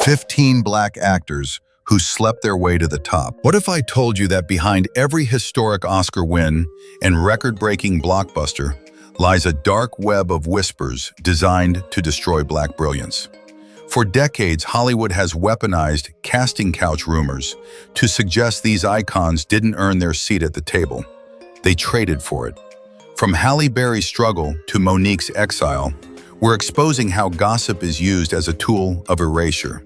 15 black actors who slept their way to the top. What if I told you that behind every historic Oscar win and record-breaking blockbuster lies a dark web of whispers designed to destroy black brilliance? For decades, Hollywood has weaponized casting couch rumors to suggest these icons didn't earn their seat at the table. They traded for it. From Halle Berry's struggle to Monique's exile, we're exposing how gossip is used as a tool of erasure.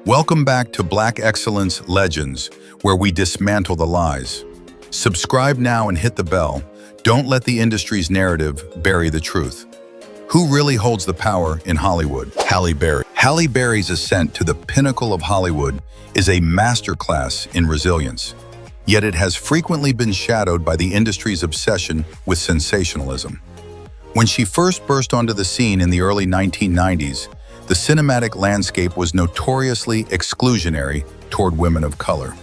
Welcome back to Black Excellence Legends, where we dismantle the lies. Subscribe now and hit the bell. Don't let the industry's narrative bury the truth. Who really holds the power in Hollywood? Halle Berry. Halle Berry's ascent to the pinnacle of Hollywood is a masterclass in resilience. Yet it has frequently been shadowed by the industry's obsession with sensationalism. When she first burst onto the scene in the early 1990s, the cinematic landscape was notoriously exclusionary toward women of color.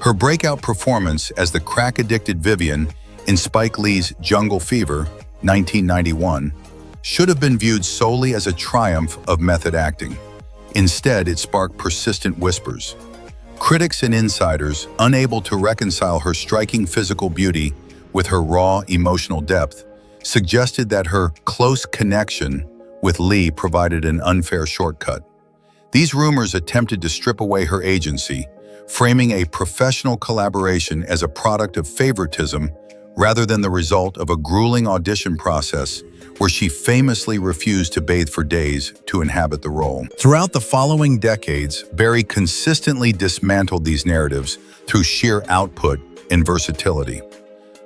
Her breakout performance as the crack-addicted Vivian in Spike Lee's Jungle Fever, 1991, should have been viewed solely as a triumph of method acting. Instead, it sparked persistent whispers. Critics and insiders, unable to reconcile her striking physical beauty with her raw emotional depth, suggested that her close connection with Lee provided an unfair shortcut. These rumors attempted to strip away her agency, framing a professional collaboration as a product of favoritism rather than the result of a grueling audition process where she famously refused to bathe for days to inhabit the role. Throughout the following decades, Berry consistently dismantled these narratives through sheer output and versatility.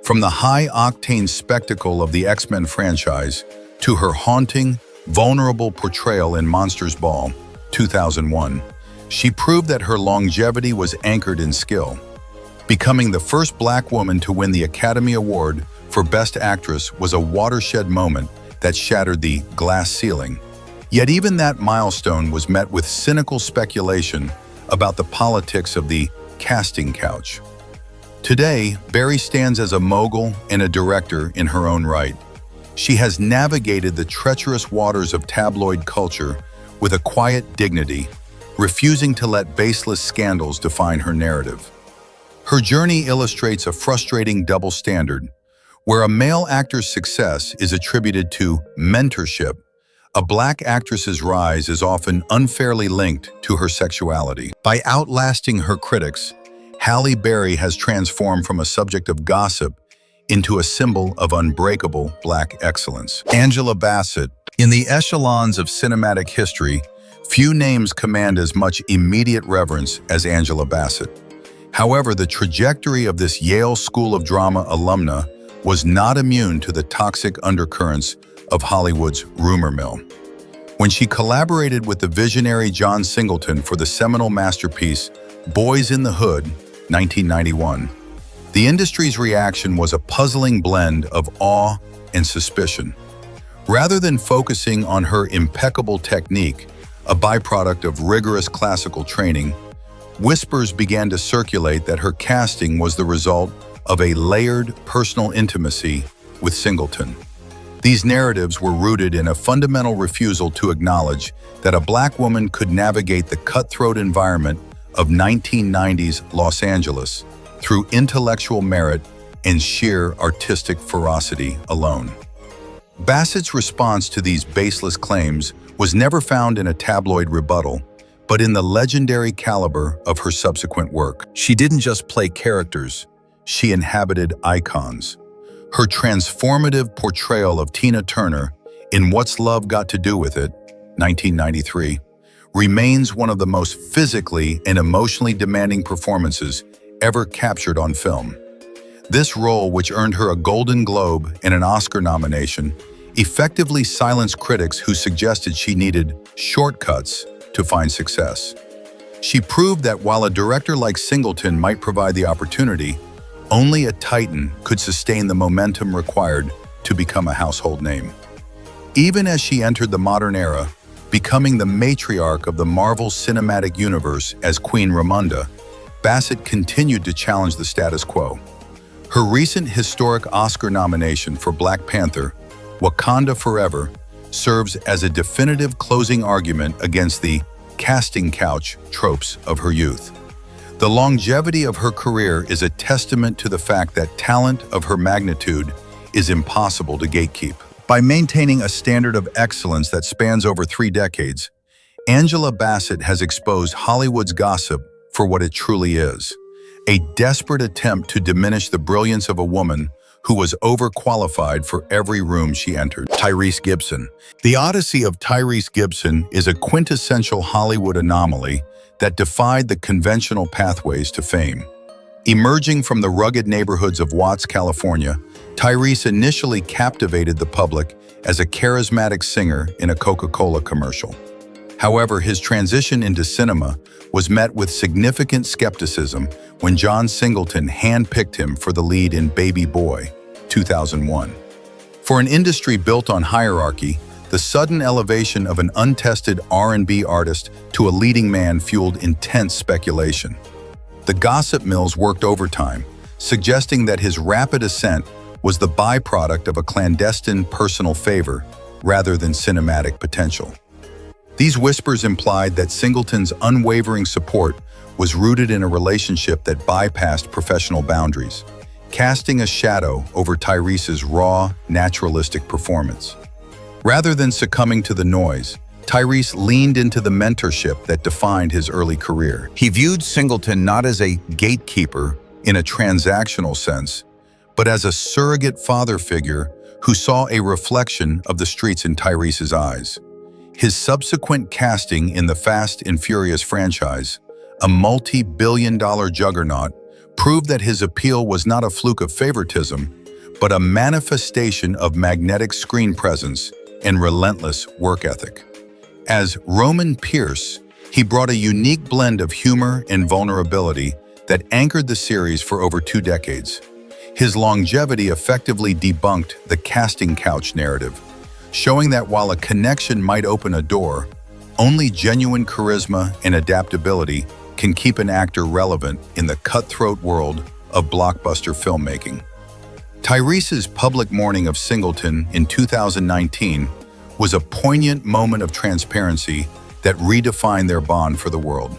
From the high-octane spectacle of the X-Men franchise to her haunting, vulnerable portrayal in Monsters Ball, 2001, she proved that her longevity was anchored in skill. Becoming the first black woman to win the Academy Award for Best Actress was a watershed moment that shattered the glass ceiling. Yet even that milestone was met with cynical speculation about the politics of the casting couch. Today, Berry stands as a mogul and a director in her own right. She has navigated the treacherous waters of tabloid culture with a quiet dignity, refusing to let baseless scandals define her narrative. Her journey illustrates a frustrating double standard, where a male actor's success is attributed to mentorship. A black actress's rise is often unfairly linked to her sexuality. By outlasting her critics, Halle Berry has transformed from a subject of gossip into a symbol of unbreakable black excellence. Angela Bassett. In the echelons of cinematic history, few names command as much immediate reverence as Angela Bassett. However, the trajectory of this Yale School of Drama alumna was not immune to the toxic undercurrents of Hollywood's rumor mill. When she collaborated with the visionary John Singleton for the seminal masterpiece Boys in the Hood, 1991, the industry's reaction was a puzzling blend of awe and suspicion. Rather than focusing on her impeccable technique, a byproduct of rigorous classical training, whispers began to circulate that her casting was the result of a layered personal intimacy with Singleton. These narratives were rooted in a fundamental refusal to acknowledge that a black woman could navigate the cutthroat environment of 1990s Los Angeles through intellectual merit and sheer artistic ferocity alone. Bassett's response to these baseless claims was never found in a tabloid rebuttal, but in the legendary caliber of her subsequent work. She didn't just play characters, she inhabited icons. Her transformative portrayal of Tina Turner in What's Love Got to Do with It, 1993, remains one of the most physically and emotionally demanding performances ever captured on film. This role, which earned her a Golden Globe and an Oscar nomination, effectively silenced critics who suggested she needed shortcuts to find success. She proved that while a director like Singleton might provide the opportunity, only a titan could sustain the momentum required to become a household name. Even as she entered the modern era, becoming the matriarch of the Marvel Cinematic Universe as Queen Ramonda, Bassett continued to challenge the status quo. Her recent historic Oscar nomination for Black Panther, Wakanda Forever, serves as a definitive closing argument against the casting couch tropes of her youth. The longevity of her career is a testament to the fact that talent of her magnitude is impossible to gatekeep. By maintaining a standard of excellence that spans over 3 decades, Angela Bassett has exposed Hollywood's gossip for what it truly is: a desperate attempt to diminish the brilliance of a woman who was overqualified for every room she entered. Tyrese Gibson. The odyssey of Tyrese Gibson is a quintessential Hollywood anomaly that defied the conventional pathways to fame. Emerging from the rugged neighborhoods of Watts, California, Tyrese initially captivated the public as a charismatic singer in a Coca-Cola commercial. However, his transition into cinema was met with significant skepticism when John Singleton handpicked him for the lead in Baby Boy, 2001. For an industry built on hierarchy, the sudden elevation of an untested R&B artist to a leading man fueled intense speculation. The gossip mills worked overtime, suggesting that his rapid ascent was the byproduct of a clandestine personal favor rather than cinematic potential. These whispers implied that Singleton's unwavering support was rooted in a relationship that bypassed professional boundaries, casting a shadow over Tyrese's raw, naturalistic performance. Rather than succumbing to the noise, Tyrese leaned into the mentorship that defined his early career. He viewed Singleton not as a gatekeeper in a transactional sense, but as a surrogate father figure who saw a reflection of the streets in Tyrese's eyes. His subsequent casting in the Fast and Furious franchise, a multi-billion-dollar juggernaut, proved that his appeal was not a fluke of favoritism, but a manifestation of magnetic screen presence and relentless work ethic. As Roman Pierce, he brought a unique blend of humor and vulnerability that anchored the series for over 2 decades. His longevity effectively debunked the casting couch narrative, showing that while a connection might open a door, only genuine charisma and adaptability can keep an actor relevant in the cutthroat world of blockbuster filmmaking. Tyrese's public mourning of Singleton in 2019 was a poignant moment of transparency that redefined their bond for the world.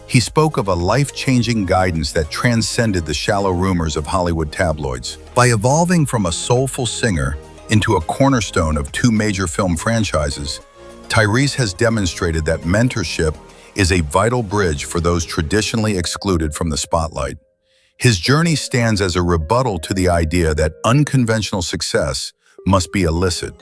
He spoke of a life-changing guidance that transcended the shallow rumors of Hollywood tabloids. By evolving from a soulful singer into a cornerstone of 2 major film franchises, Tyrese has demonstrated that mentorship is a vital bridge for those traditionally excluded from the spotlight. His journey stands as a rebuttal to the idea that unconventional success must be illicit.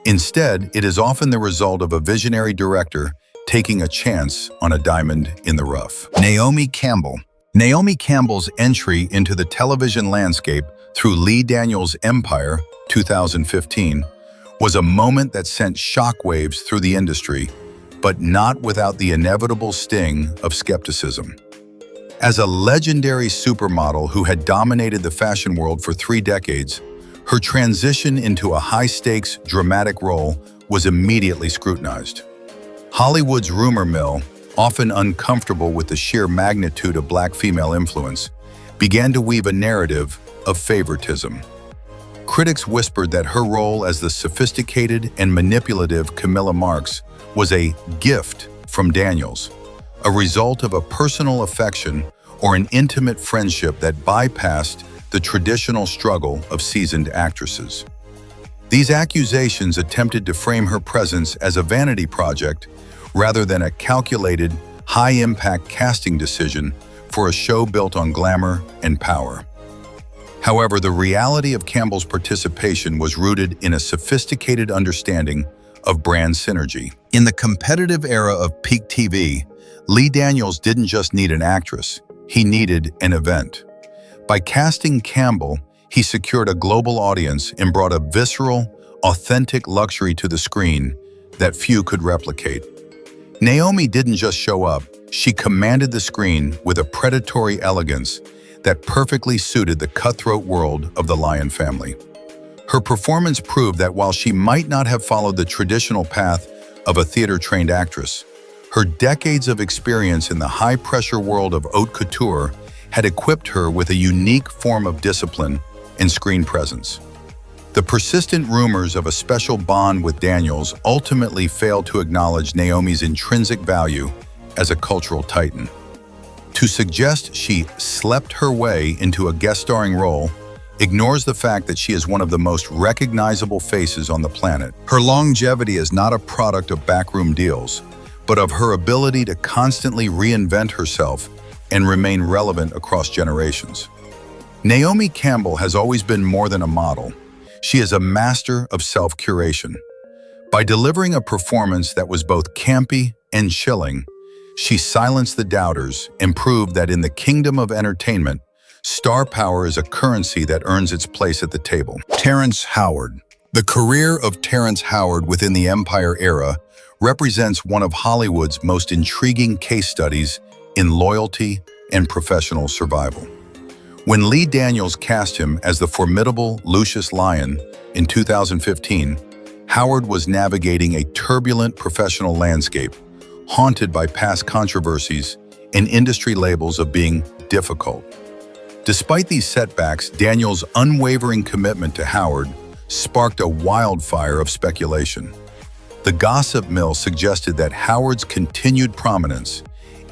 Instead, it is often the result of a visionary director taking a chance on a diamond in the rough. Naomi Campbell. Naomi Campbell's entry into the television landscape through Lee Daniels' Empire, 2015, was a moment that sent shockwaves through the industry, but not without the inevitable sting of skepticism. As a legendary supermodel who had dominated the fashion world for 3 decades, her transition into a high-stakes, dramatic role was immediately scrutinized. Hollywood's rumor mill, often uncomfortable with the sheer magnitude of Black female influence, began to weave a narrative of favoritism. Critics whispered that her role as the sophisticated and manipulative Camilla Marks was a gift from Daniels, a result of a personal affection or an intimate friendship that bypassed the traditional struggle of seasoned actresses. These accusations attempted to frame her presence as a vanity project rather than a calculated, high-impact casting decision for a show built on glamour and power. However, the reality of Campbell's participation was rooted in a sophisticated understanding of brand synergy. In the competitive era of peak TV, Lee Daniels didn't just need an actress, he needed an event. By casting Campbell, he secured a global audience and brought a visceral, authentic luxury to the screen that few could replicate. Naomi didn't just show up, she commanded the screen with a predatory elegance that perfectly suited the cutthroat world of the Lion family. Her performance proved that while she might not have followed the traditional path of a theater-trained actress, her decades of experience in the high-pressure world of haute couture had equipped her with a unique form of discipline and screen presence. The persistent rumors of a special bond with Daniels ultimately failed to acknowledge Naomi's intrinsic value as a cultural titan. To suggest she slept her way into a guest starring role ignores the fact that she is one of the most recognizable faces on the planet. Her longevity is not a product of backroom deals, but of her ability to constantly reinvent herself and remain relevant across generations. Naomi Campbell has always been more than a model. She is a master of self-curation. By delivering a performance that was both campy and chilling, she silenced the doubters and proved that in the kingdom of entertainment, star power is a currency that earns its place at the table. Terrence Howard. The career of Terrence Howard within the Empire era represents one of Hollywood's most intriguing case studies in loyalty and professional survival. When Lee Daniels cast him as the formidable Lucius Lyon in 2015, Howard was navigating a turbulent professional landscape, haunted by past controversies and industry labels of being difficult. Despite these setbacks, Daniels' unwavering commitment to Howard sparked a wildfire of speculation. The gossip mill suggested that Howard's continued prominence,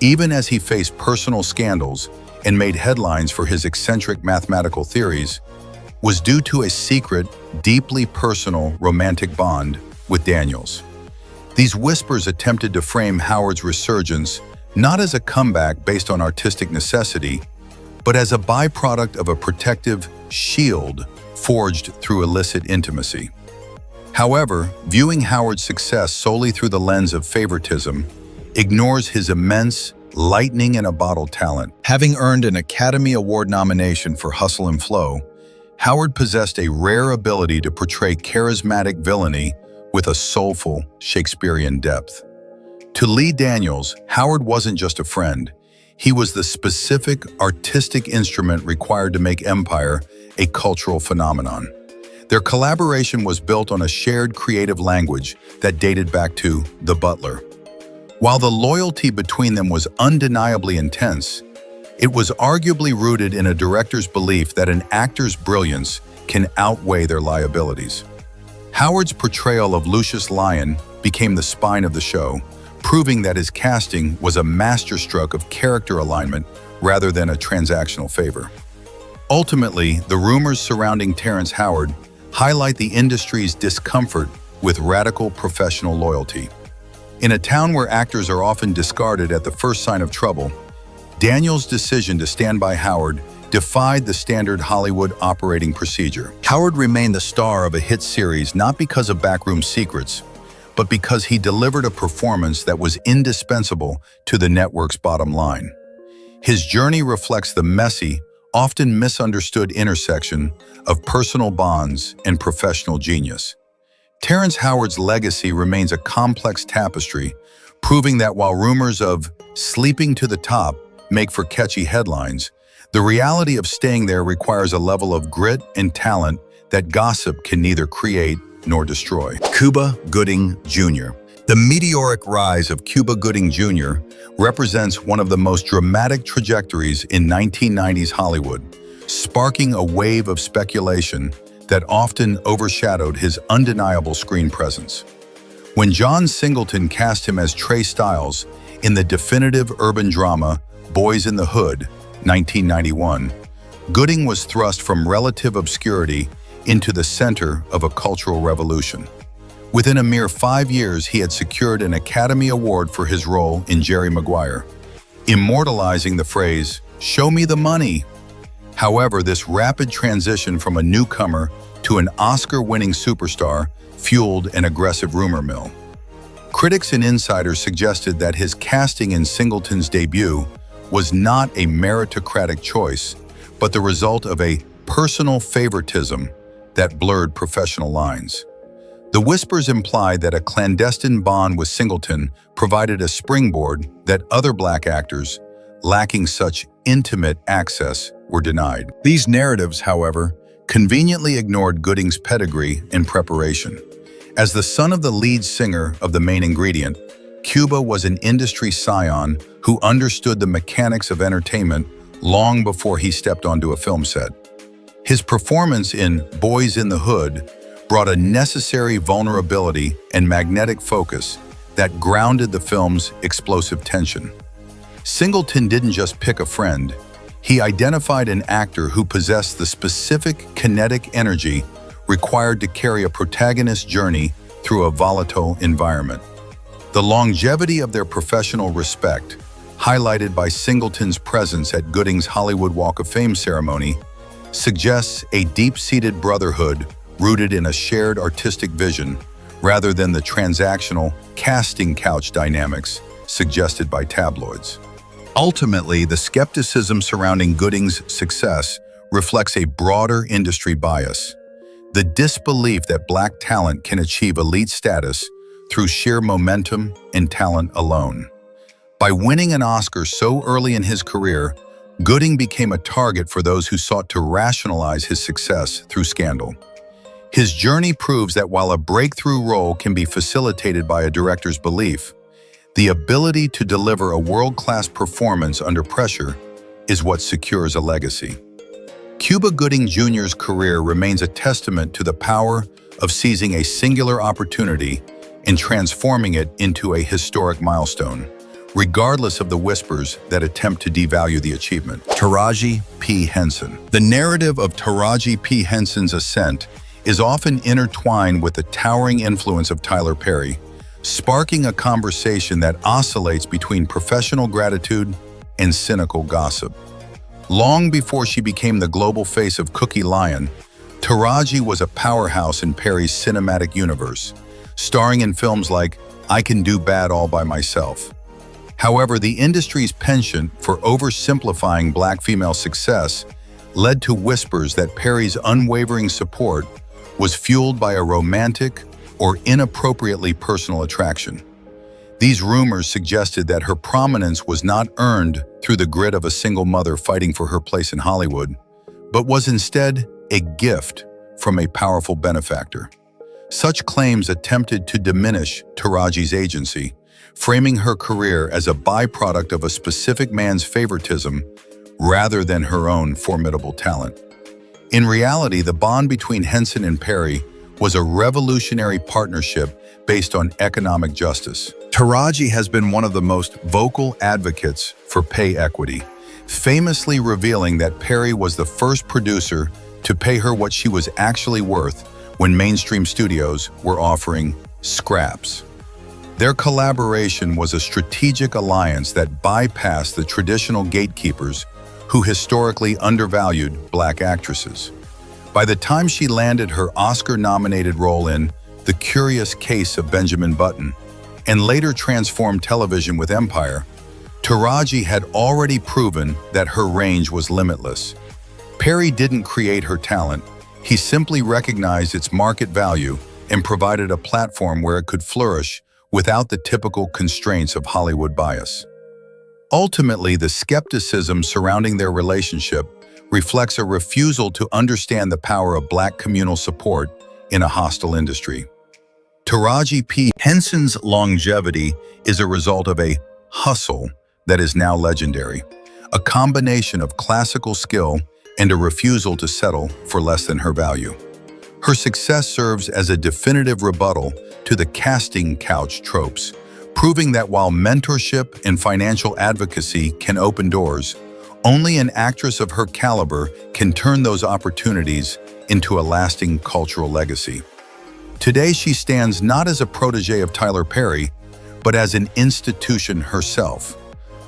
even as he faced personal scandals and made headlines for his eccentric mathematical theories, was due to a secret, deeply personal romantic bond with Daniels. These whispers attempted to frame Howard's resurgence not as a comeback based on artistic necessity, but as a byproduct of a protective shield forged through illicit intimacy. However, viewing Howard's success solely through the lens of favoritism ignores his immense, lightning-in-a-bottle talent. Having earned an Academy Award nomination for Hustle and Flow, Howard possessed a rare ability to portray charismatic villainy with a soulful Shakespearean depth. To Lee Daniels, Howard wasn't just a friend. He was the specific artistic instrument required to make Empire a cultural phenomenon. Their collaboration was built on a shared creative language that dated back to The Butler. While the loyalty between them was undeniably intense, it was arguably rooted in a director's belief that an actor's brilliance can outweigh their liabilities. Howard's portrayal of Lucius Lyon became the spine of the show, proving that his casting was a masterstroke of character alignment rather than a transactional favor. Ultimately, the rumors surrounding Terrence Howard highlight the industry's discomfort with radical professional loyalty. In a town where actors are often discarded at the first sign of trouble, Daniels' decision to stand by Howard defied the standard Hollywood operating procedure. Howard remained the star of a hit series not because of backroom secrets, but because he delivered a performance that was indispensable to the network's bottom line. His journey reflects the messy, often misunderstood intersection of personal bonds and professional genius. Terrence Howard's legacy remains a complex tapestry, proving that while rumors of sleeping to the top make for catchy headlines, the reality of staying there requires a level of grit and talent that gossip can neither create nor destroy. Cuba Gooding Jr. The meteoric rise of Cuba Gooding Jr. represents one of the most dramatic trajectories in 1990s Hollywood, sparking a wave of speculation that often overshadowed his undeniable screen presence. When John Singleton cast him as Trey Styles in the definitive urban drama Boys in the Hood, 1991, Gooding was thrust from relative obscurity into the center of a cultural revolution. Within a mere 5 years, he had secured an Academy Award for his role in Jerry Maguire, immortalizing the phrase, "Show me the money." However, this rapid transition from a newcomer to an Oscar-winning superstar fueled an aggressive rumor mill. Critics and insiders suggested that his casting in Singleton's debut was not a meritocratic choice, but the result of a personal favoritism that blurred professional lines. The whispers implied that a clandestine bond with Singleton provided a springboard that other black actors, lacking such intimate access, were denied. These narratives, however, conveniently ignored Gooding's pedigree and preparation. As the son of the lead singer of The Main Ingredient, Cuba was an industry scion who understood the mechanics of entertainment long before he stepped onto a film set. His performance in Boys in the Hood brought a necessary vulnerability and magnetic focus that grounded the film's explosive tension. Singleton didn't just pick a friend, he identified an actor who possessed the specific kinetic energy required to carry a protagonist's journey through a volatile environment. The longevity of their professional respect, highlighted by Singleton's presence at Gooding's Hollywood Walk of Fame ceremony, suggests a deep-seated brotherhood rooted in a shared artistic vision rather than the transactional casting couch dynamics suggested by tabloids. Ultimately, the skepticism surrounding Gooding's success reflects a broader industry bias. The disbelief that Black talent can achieve elite status through sheer momentum and talent alone. By winning an Oscar so early in his career, Gooding became a target for those who sought to rationalize his success through scandal. His journey proves that while a breakthrough role can be facilitated by a director's belief, the ability to deliver a world-class performance under pressure is what secures a legacy. Cuba Gooding Jr.'s career remains a testament to the power of seizing a singular opportunity and transforming it into a historic milestone, regardless of the whispers that attempt to devalue the achievement. Taraji P. Henson. The narrative of Taraji P. Henson's ascent is often intertwined with the towering influence of Tyler Perry, sparking a conversation that oscillates between professional gratitude and cynical gossip. Long before she became the global face of Cookie Lion, Taraji was a powerhouse in Perry's cinematic universe, starring in films like I Can Do Bad All by Myself. However, the industry's penchant for oversimplifying Black female success led to whispers that Perry's unwavering support was fueled by a romantic or inappropriately personal attraction. These rumors suggested that her prominence was not earned through the grit of a single mother fighting for her place in Hollywood, but was instead a gift from a powerful benefactor. Such claims attempted to diminish Taraji's agency, framing her career as a byproduct of a specific man's favoritism rather than her own formidable talent. In reality, the bond between Henson and Perry was a revolutionary partnership based on economic justice. Taraji has been one of the most vocal advocates for pay equity, famously revealing that Perry was the first producer to pay her what she was actually worth when mainstream studios were offering scraps. Their collaboration was a strategic alliance that bypassed the traditional gatekeepers who historically undervalued Black actresses. By the time she landed her Oscar-nominated role in The Curious Case of Benjamin Button, and later transformed television with Empire, Taraji had already proven that her range was limitless. Perry didn't create her talent, he simply recognized its market value and provided a platform where it could flourish without the typical constraints of Hollywood bias. Ultimately, the skepticism surrounding their relationship reflects a refusal to understand the power of Black communal support in a hostile industry. Taraji P. Henson's longevity is a result of a hustle that is now legendary, a combination of classical skill and a refusal to settle for less than her value. Her success serves as a definitive rebuttal to the casting couch tropes, proving that while mentorship and financial advocacy can open doors, only an actress of her caliber can turn those opportunities into a lasting cultural legacy. Today, she stands not as a protege of Tyler Perry, but as an institution herself,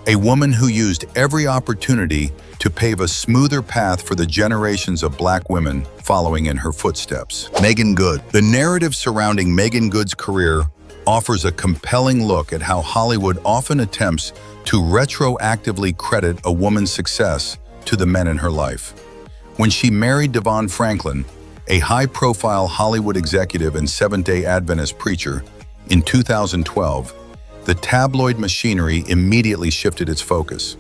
a woman who used every opportunity to pave a smoother path for the generations of Black women following in her footsteps. Meagan Good. The narrative surrounding Meagan Good's career offers a compelling look at how Hollywood often attempts to retroactively credit a woman's success to the men in her life. When she married Devon Franklin, a high-profile Hollywood executive and Seventh-day Adventist preacher, in 2012, the tabloid machinery immediately shifted its focus.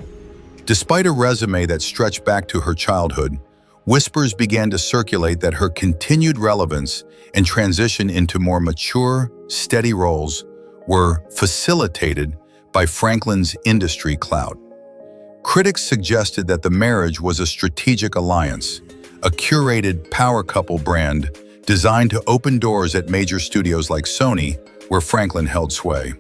Despite a resume that stretched back to her childhood, whispers began to circulate that her continued relevance and transition into more mature, steady roles were facilitated by Franklin's industry clout. Critics suggested that the marriage was a strategic alliance, a curated power couple brand designed to open doors at major studios like Sony, where Franklin held sway.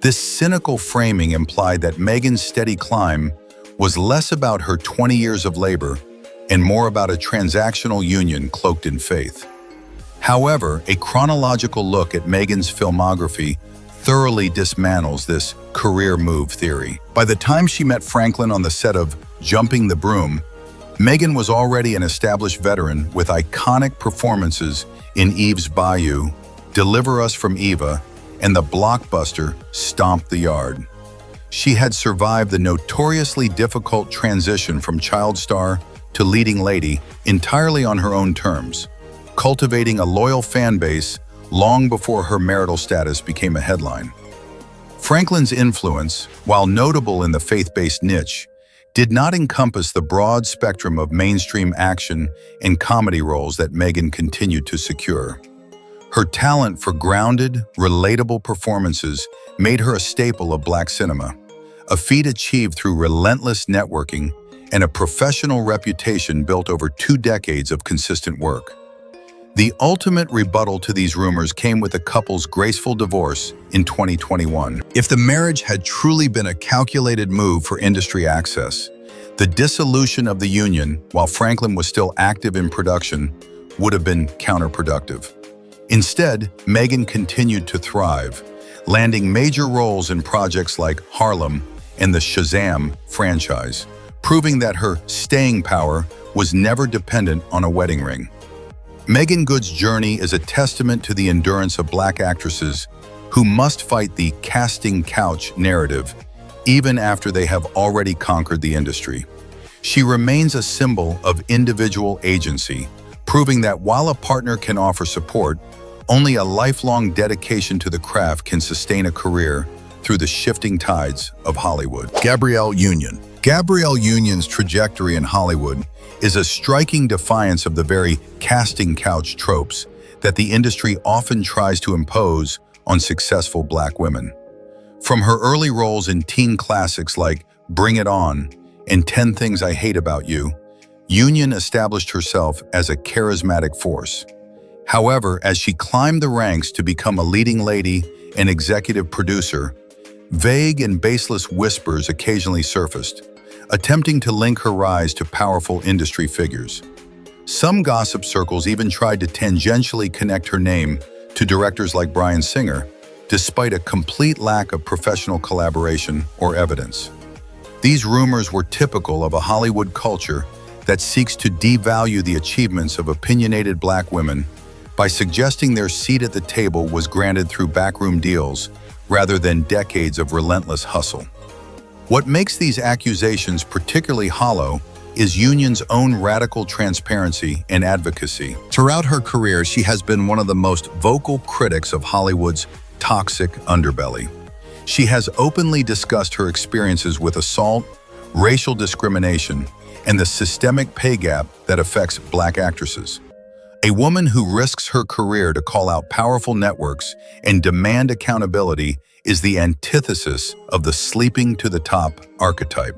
This cynical framing implied that Megan's steady climb was less about her 20 years of labor and more about a transactional union cloaked in faith. However, a chronological look at Megan's filmography thoroughly dismantles this career move theory. By the time she met Franklin on the set of Jumping the Broom, Megan was already an established veteran with iconic performances in Eve's Bayou, Deliver Us from Eva, and the blockbuster Stomp the Yard. She had survived the notoriously difficult transition from child star to leading lady entirely on her own terms, cultivating a loyal fan base long before her marital status became a headline. Franklin's influence, while notable in the faith-based niche, did not encompass the broad spectrum of mainstream action and comedy roles that Megan continued to secure. Her talent for grounded, relatable performances made her a staple of Black cinema, a feat achieved through relentless networking and a professional reputation built over 2 decades of consistent work. The ultimate rebuttal to these rumors came with the couple's graceful divorce in 2021. If the marriage had truly been a calculated move for industry access, the dissolution of the union, while Franklin was still active in production, would have been counterproductive. Instead, Megan continued to thrive, landing major roles in projects like Harlem and the Shazam franchise, proving that her staying power was never dependent on a wedding ring. Megan Good's journey is a testament to the endurance of Black actresses who must fight the casting couch narrative even after they have already conquered the industry. She remains a symbol of individual agency, proving that while a partner can offer support, only a lifelong dedication to the craft can sustain a career through the shifting tides of Hollywood. Gabrielle Union. Gabrielle Union's trajectory in Hollywood is a striking defiance of the very casting couch tropes that the industry often tries to impose on successful Black women. From her early roles in teen classics like Bring It On and 10 Things I Hate About You, Union established herself as a charismatic force. However, as she climbed the ranks to become a leading lady and executive producer, vague and baseless whispers occasionally surfaced, attempting to link her rise to powerful industry figures. Some gossip circles even tried to tangentially connect her name to directors like Bryan Singer, despite a complete lack of professional collaboration or evidence. These rumors were typical of a Hollywood culture that seeks to devalue the achievements of opinionated Black women by suggesting their seat at the table was granted through backroom deals rather than decades of relentless hustle. What makes these accusations particularly hollow is Union's own radical transparency and advocacy. Throughout her career, she has been one of the most vocal critics of Hollywood's toxic underbelly. She has openly discussed her experiences with assault, racial discrimination, and the systemic pay gap that affects Black actresses. A woman who risks her career to call out powerful networks and demand accountability is the antithesis of the sleeping to the top archetype.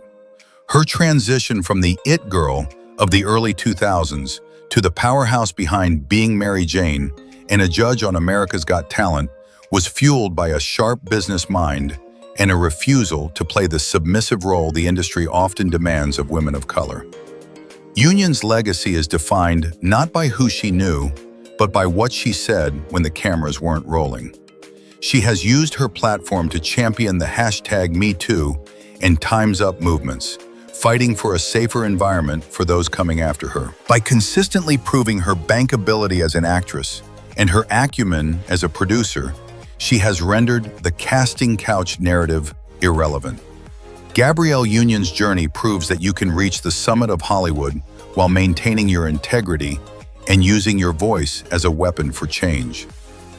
Her transition from the it girl of the early 2000s to the powerhouse behind Being Mary Jane and a judge on America's Got Talent was fueled by a sharp business mind and a refusal to play the submissive role the industry often demands of women of color. Union's legacy is defined not by who she knew, but by what she said when the cameras weren't rolling. She has used her platform to champion the #MeToo and Time's Up movements, fighting for a safer environment for those coming after her. By consistently proving her bankability as an actress and her acumen as a producer, she has rendered the casting couch narrative irrelevant. Gabrielle Union's journey proves that you can reach the summit of Hollywood while maintaining your integrity and using your voice as a weapon for change.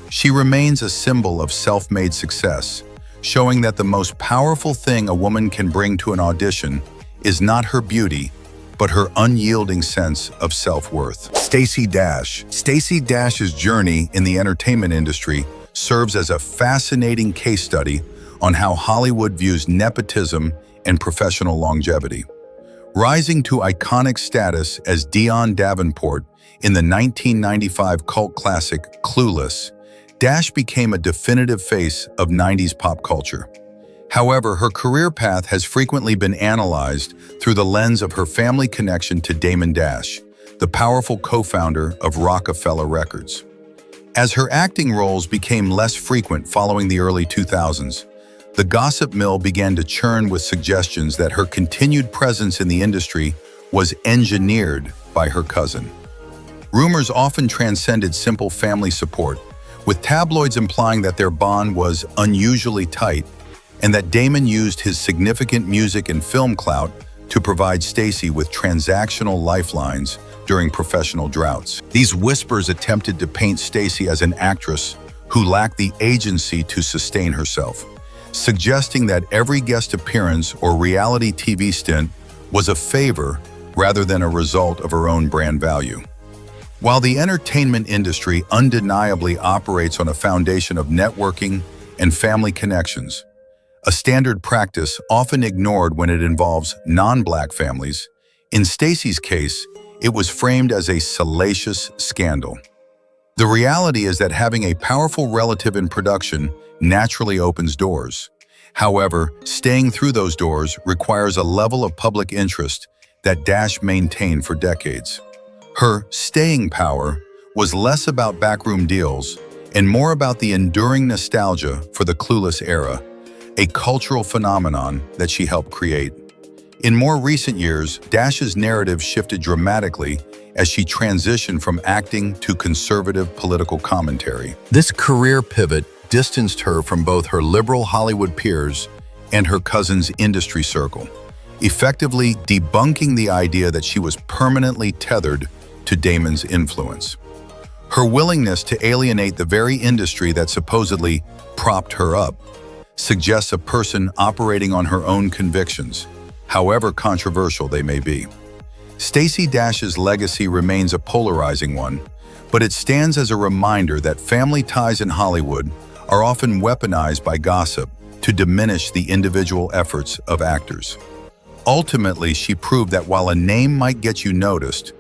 She remains a symbol of self-made success, showing that the most powerful thing a woman can bring to an audition is not her beauty, but her unyielding sense of self-worth. Stacey Dash. Stacey Dash's journey in the entertainment industry serves as a fascinating case study on how Hollywood views nepotism and professional longevity. Rising to iconic status as Dion Davenport in the 1995 cult classic Clueless, Dash became a definitive face of 90s pop culture. However, her career path has frequently been analyzed through the lens of her family connection to Damon Dash, the powerful co-founder of Rockefeller Records. As her acting roles became less frequent following the early 2000s, the gossip mill began to churn with suggestions that her continued presence in the industry was engineered by her cousin. Rumors often transcended simple family support, with tabloids implying that their bond was unusually tight and that Damon used his significant music and film clout to provide Stacey with transactional lifelines during professional droughts. These whispers attempted to paint Stacey as an actress who lacked the agency to sustain herself, suggesting that every guest appearance or reality TV stint was a favor rather than a result of her own brand value. While the entertainment industry undeniably operates on a foundation of networking and family connections, a standard practice often ignored when it involves non-Black families, in Stacey's case, it was framed as a salacious scandal. The reality is that having a powerful relative in production naturally opens doors. However, staying through those doors requires a level of public interest that Dash maintained for decades. Her staying power was less about backroom deals and more about the enduring nostalgia for the Clueless era, a cultural phenomenon that she helped create. In more recent years, Dash's narrative shifted dramatically as she transitioned from acting to conservative political commentary. This career pivot distanced her from both her liberal Hollywood peers and her cousin's industry circle, effectively debunking the idea that she was permanently tethered to Damon's influence. Her willingness to alienate the very industry that supposedly propped her up suggests a person operating on her own convictions, however controversial they may be. Stacey Dash's legacy remains a polarizing one, but it stands as a reminder that family ties in Hollywood are often weaponized by gossip to diminish the individual efforts of actors. Ultimately, she proved that while a name might get you noticed,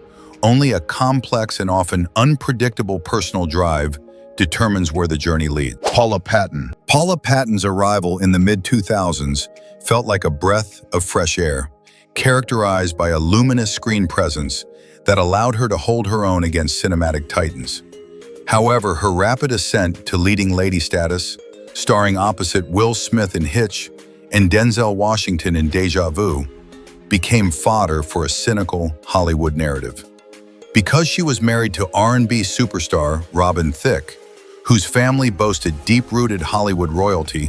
only a complex and often unpredictable personal drive determines where the journey leads. Paula Patton. Paula Patton's arrival in the mid-2000s felt like a breath of fresh air, characterized by a luminous screen presence that allowed her to hold her own against cinematic titans. However, her rapid ascent to leading lady status, starring opposite Will Smith in Hitch and Denzel Washington in Deja Vu, became fodder for a cynical Hollywood narrative. Because she was married to R&B superstar Robin Thicke, whose family boasted deep-rooted Hollywood royalty,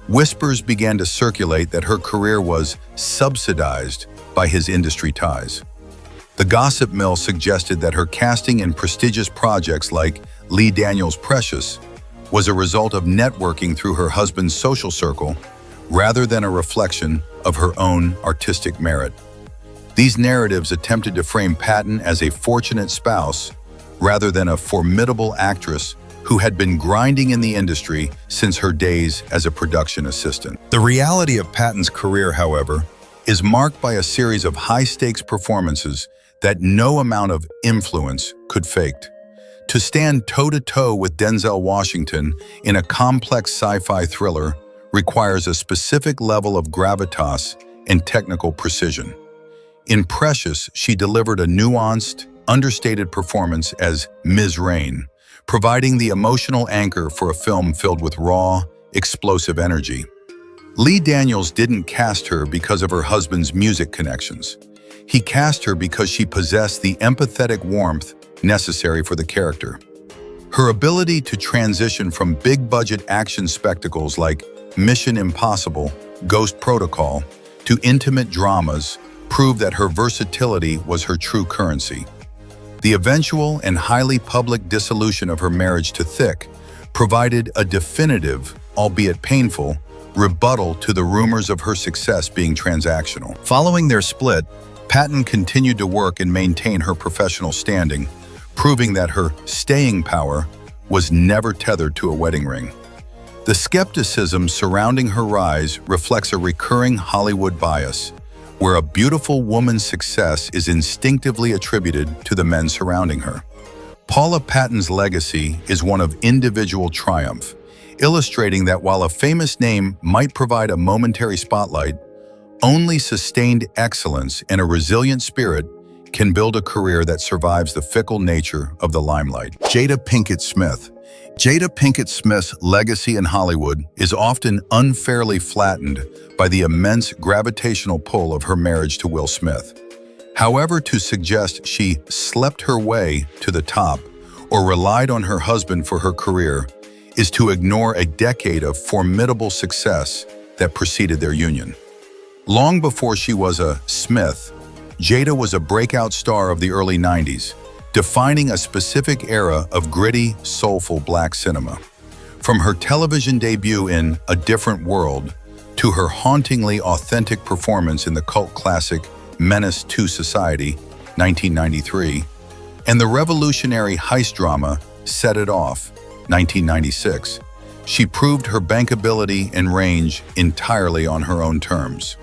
whispers began to circulate that her career was subsidized by his industry ties. The gossip mill suggested that her casting in prestigious projects like Lee Daniels' Precious was a result of networking through her husband's social circle rather than a reflection of her own artistic merit. These narratives attempted to frame Patton as a fortunate spouse rather than a formidable actress who had been grinding in the industry since her days as a production assistant. The reality of Patton's career, however, is marked by a series of high-stakes performances that no amount of influence could fake. To stand toe-to-toe with Denzel Washington in a complex sci-fi thriller requires a specific level of gravitas and technical precision. In Precious, she delivered a nuanced, understated performance as Ms. Rain, providing the emotional anchor for a film filled with raw, explosive energy. Lee Daniels didn't cast her because of her husband's music connections. He cast her because she possessed the empathetic warmth necessary for the character. Her ability to transition from big-budget action spectacles like Mission Impossible, Ghost Protocol, to intimate dramas proved that her versatility was her true currency. The eventual and highly public dissolution of her marriage to Thicke provided a definitive, albeit painful, rebuttal to the rumors of her success being transactional. Following their split, Patton continued to work and maintain her professional standing, proving that her staying power was never tethered to a wedding ring. The skepticism surrounding her rise reflects a recurring Hollywood bias, where a beautiful woman's success is instinctively attributed to the men surrounding her. Paula Patton's legacy is one of individual triumph, illustrating that while a famous name might provide a momentary spotlight, only sustained excellence and a resilient spirit can build a career that survives the fickle nature of the limelight. Jada Pinkett Smith. Jada Pinkett Smith's legacy in Hollywood is often unfairly flattened by the immense gravitational pull of her marriage to Will Smith. However, to suggest she slept her way to the top or relied on her husband for her career is to ignore a decade of formidable success that preceded their union. Long before she was a Smith, Jada was a breakout star of the early 90s, defining a specific era of gritty, soulful black cinema. From her television debut in A Different World to her hauntingly authentic performance in the cult classic Menace to Society, 1993, and the revolutionary heist drama Set It Off, 1996, she proved her bankability and range entirely on her own terms.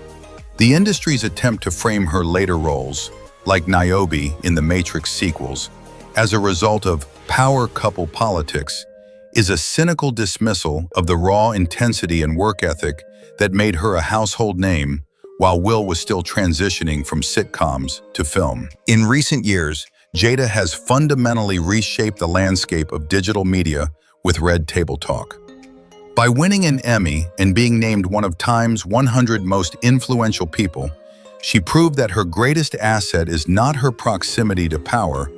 The industry's attempt to frame her later roles, like Niobe in the Matrix sequels, as a result of power couple politics, is a cynical dismissal of the raw intensity and work ethic that made her a household name while Will was still transitioning from sitcoms to film. In recent years, Jada has fundamentally reshaped the landscape of digital media with Red Table Talk. By winning an Emmy and being named one of Time's 100 most influential people, she proved that her greatest asset is not her proximity to power,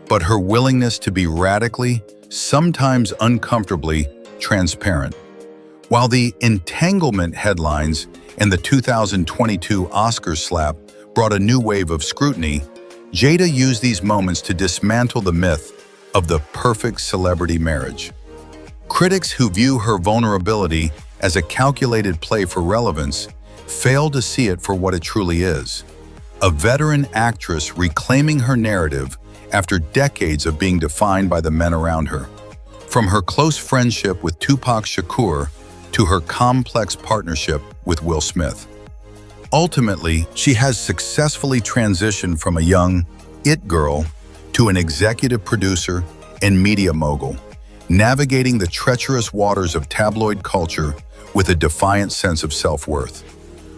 but her willingness to be radically, sometimes uncomfortably, transparent. While the entanglement headlines and the 2022 Oscars slap brought a new wave of scrutiny, Jada used these moments to dismantle the myth of the perfect celebrity marriage. Critics who view her vulnerability as a calculated play for relevance fail to see it for what it truly is: a veteran actress reclaiming her narrative after decades of being defined by the men around her. From her close friendship with Tupac Shakur to her complex partnership with Will Smith. Ultimately, she has successfully transitioned from a young it girl to an executive producer and media mogul, navigating the treacherous waters of tabloid culture with a defiant sense of self-worth.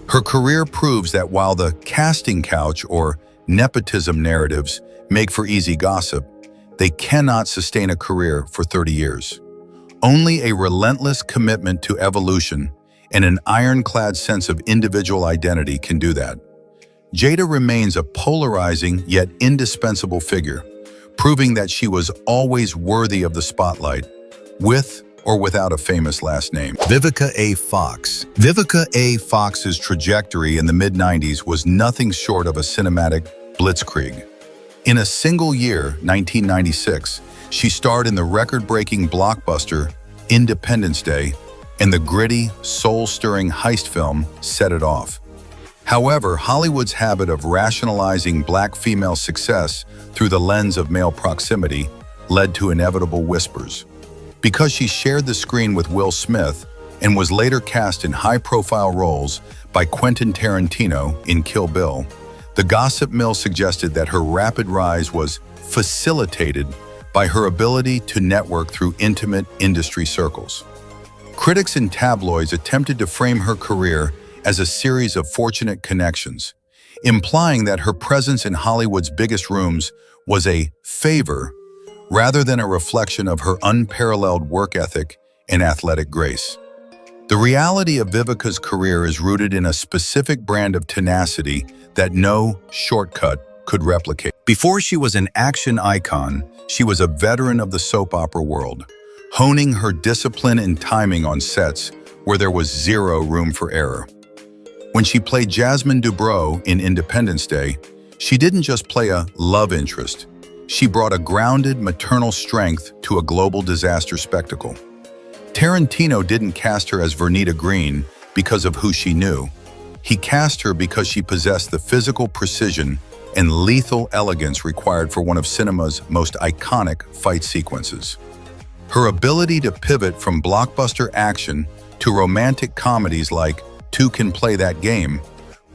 Her career proves that while the casting couch or nepotism narratives make for easy gossip, they cannot sustain a career for 30 years. Only a relentless commitment to evolution and an ironclad sense of individual identity can do that. Jada remains a polarizing yet indispensable figure, proving that she was always worthy of the spotlight, with or without a famous last name. Vivica A. Fox. Vivica A. Fox's trajectory in the mid-90s was nothing short of a cinematic blitzkrieg. In a single year, 1996, she starred in the record-breaking blockbuster Independence Day and the gritty, soul-stirring heist film Set It Off. However, Hollywood's habit of rationalizing black female success through the lens of male proximity led to inevitable whispers. Because she shared the screen with Will Smith and was later cast in high-profile roles by Quentin Tarantino in Kill Bill, the gossip mill suggested that her rapid rise was facilitated by her ability to network through intimate industry circles. Critics and tabloids attempted to frame her career as a series of fortunate connections, implying that her presence in Hollywood's biggest rooms was a favor rather than a reflection of her unparalleled work ethic and athletic grace. The reality of Vivica's career is rooted in a specific brand of tenacity that no shortcut could replicate. Before she was an action icon, she was a veteran of the soap opera world, honing her discipline and timing on sets where there was zero room for error. When she played Jasmine Dubrow in Independence Day, she didn't just play a love interest. She brought a grounded maternal strength to a global disaster spectacle. Tarantino didn't cast her as Vernita Green because of who she knew. He cast her because she possessed the physical precision and lethal elegance required for one of cinema's most iconic fight sequences. Her ability to pivot from blockbuster action to romantic comedies like Two Can Play That Game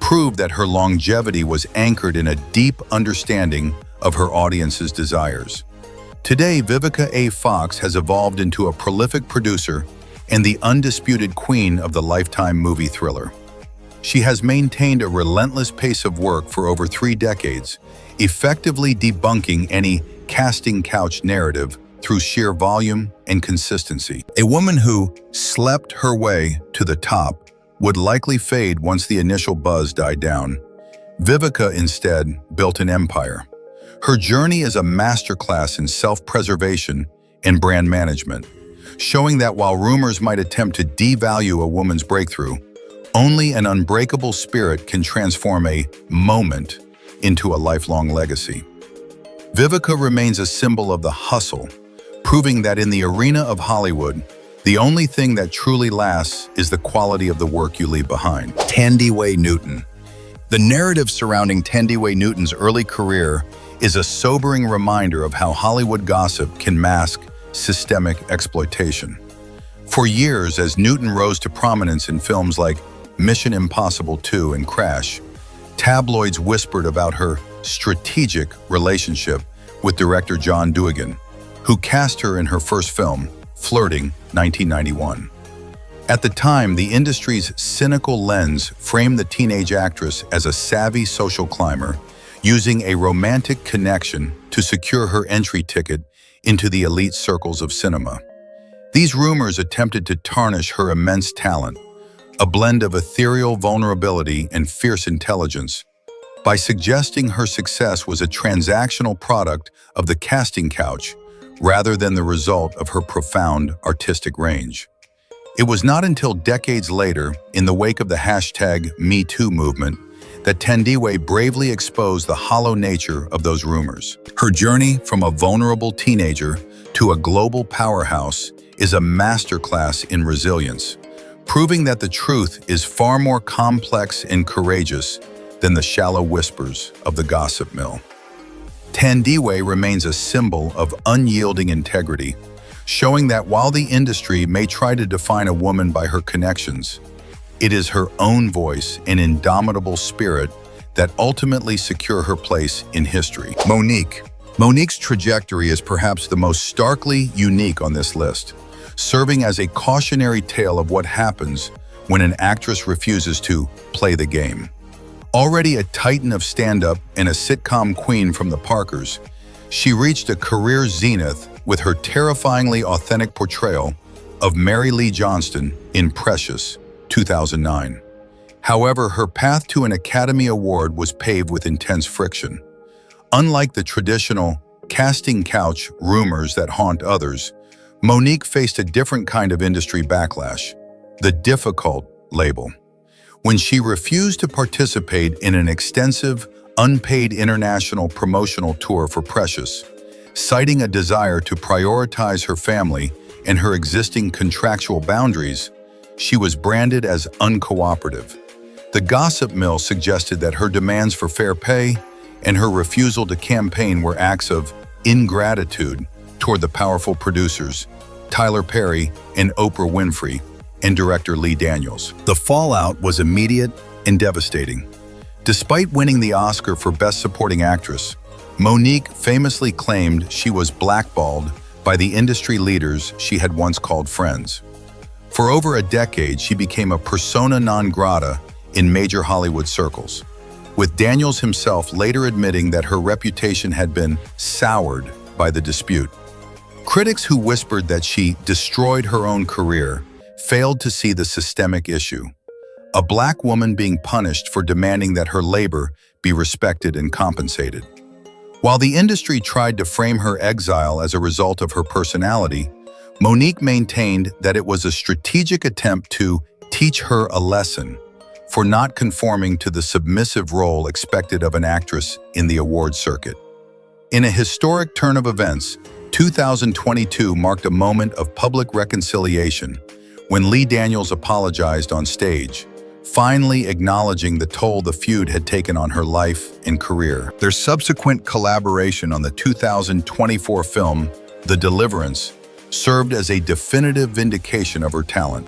proved that her longevity was anchored in a deep understanding of her audience's desires. Today, Vivica A. Fox has evolved into a prolific producer and the undisputed queen of the Lifetime movie thriller. She has maintained a relentless pace of work for over 3 decades, effectively debunking any casting couch narrative through sheer volume and consistency. A woman who slept her way to the top would likely fade once the initial buzz died down. Vivica instead built an empire. Her journey is a masterclass in self-preservation and brand management, showing that while rumors might attempt to devalue a woman's breakthrough, only an unbreakable spirit can transform a moment into a lifelong legacy. Vivica remains a symbol of the hustle, proving that in the arena of Hollywood, the only thing that truly lasts is the quality of the work you leave behind. Thandiwe Newton. The narrative surrounding Thandiwe Newton's early career is a sobering reminder of how Hollywood gossip can mask systemic exploitation. For years, as Newton rose to prominence in films like Mission Impossible 2 and Crash, tabloids whispered about her strategic relationship with director John Duigan, who cast her in her first film, Flirting, 1991. At the time, the industry's cynical lens framed the teenage actress as a savvy social climber, using a romantic connection to secure her entry ticket into the elite circles of cinema. These rumors attempted to tarnish her immense talent, a blend of ethereal vulnerability and fierce intelligence, by suggesting her success was a transactional product of the casting couch rather than the result of her profound artistic range. It was not until decades later, in the wake of the #MeToo movement, that Thandiwe bravely exposed the hollow nature of those rumors. Her journey from a vulnerable teenager to a global powerhouse is a masterclass in resilience, proving that the truth is far more complex and courageous than the shallow whispers of the gossip mill. Thandiwe remains a symbol of unyielding integrity, showing that while the industry may try to define a woman by her connections, it is her own voice and indomitable spirit that ultimately secure her place in history. Monique. Monique's trajectory is perhaps the most starkly unique on this list, serving as a cautionary tale of what happens when an actress refuses to play the game. Already a titan of stand-up and a sitcom queen from the Parkers, she reached a career zenith with her terrifyingly authentic portrayal of Mary Lee Johnston in Precious, 2009. However, her path to an Academy Award was paved with intense friction. Unlike the traditional casting couch rumors that haunt others, Monique faced a different kind of industry backlash, the difficult label. When she refused to participate in an extensive, unpaid international promotional tour for Precious, citing a desire to prioritize her family and her existing contractual boundaries, she was branded as uncooperative. The gossip mill suggested that her demands for fair pay and her refusal to campaign were acts of ingratitude toward the powerful producers, Tyler Perry and Oprah Winfrey, and director Lee Daniels. The fallout was immediate and devastating. Despite winning the Oscar for Best Supporting Actress, Monique famously claimed she was blackballed by the industry leaders she had once called friends. For over a decade, she became a persona non grata in major Hollywood circles, with Daniels himself later admitting that her reputation had been soured by the dispute. Critics who whispered that she destroyed her own career failed to see the systemic issue: a black woman being punished for demanding that her labor be respected and compensated. While the industry tried to frame her exile as a result of her personality, Monique maintained that it was a strategic attempt to teach her a lesson for not conforming to the submissive role expected of an actress in the award circuit. In a historic turn of events, 2022 marked a moment of public reconciliation when Lee Daniels apologized on stage, finally acknowledging the toll the feud had taken on her life and career. Their subsequent collaboration on the 2024 film, The Deliverance, served as a definitive vindication of her talent.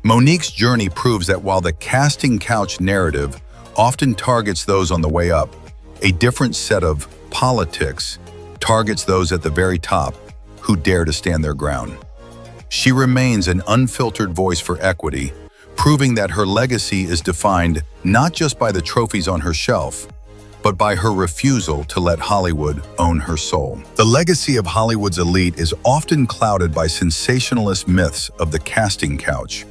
Monique's journey proves that while the casting couch narrative often targets those on the way up, a different set of politics targets those at the very top who dare to stand their ground. She remains an unfiltered voice for equity, proving that her legacy is defined not just by the trophies on her shelf, but by her refusal to let Hollywood own her soul. The legacy of Hollywood's elite is often clouded by sensationalist myths of the casting couch.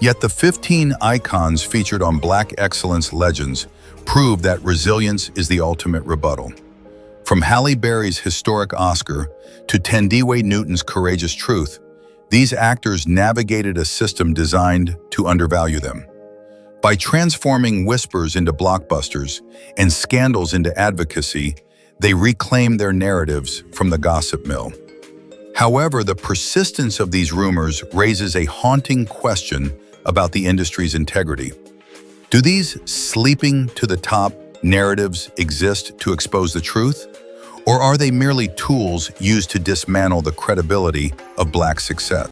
Yet the 15 icons featured on Black Excellence Legends prove that resilience is the ultimate rebuttal. From Halle Berry's historic Oscar to Thandiwe Newton's courageous truth, these actors navigated a system designed to undervalue them. By transforming whispers into blockbusters and scandals into advocacy, they reclaim their narratives from the gossip mill. However, the persistence of these rumors raises a haunting question about the industry's integrity. Do these sleeping to the top narratives exist to expose the truth? Or are they merely tools used to dismantle the credibility of Black success?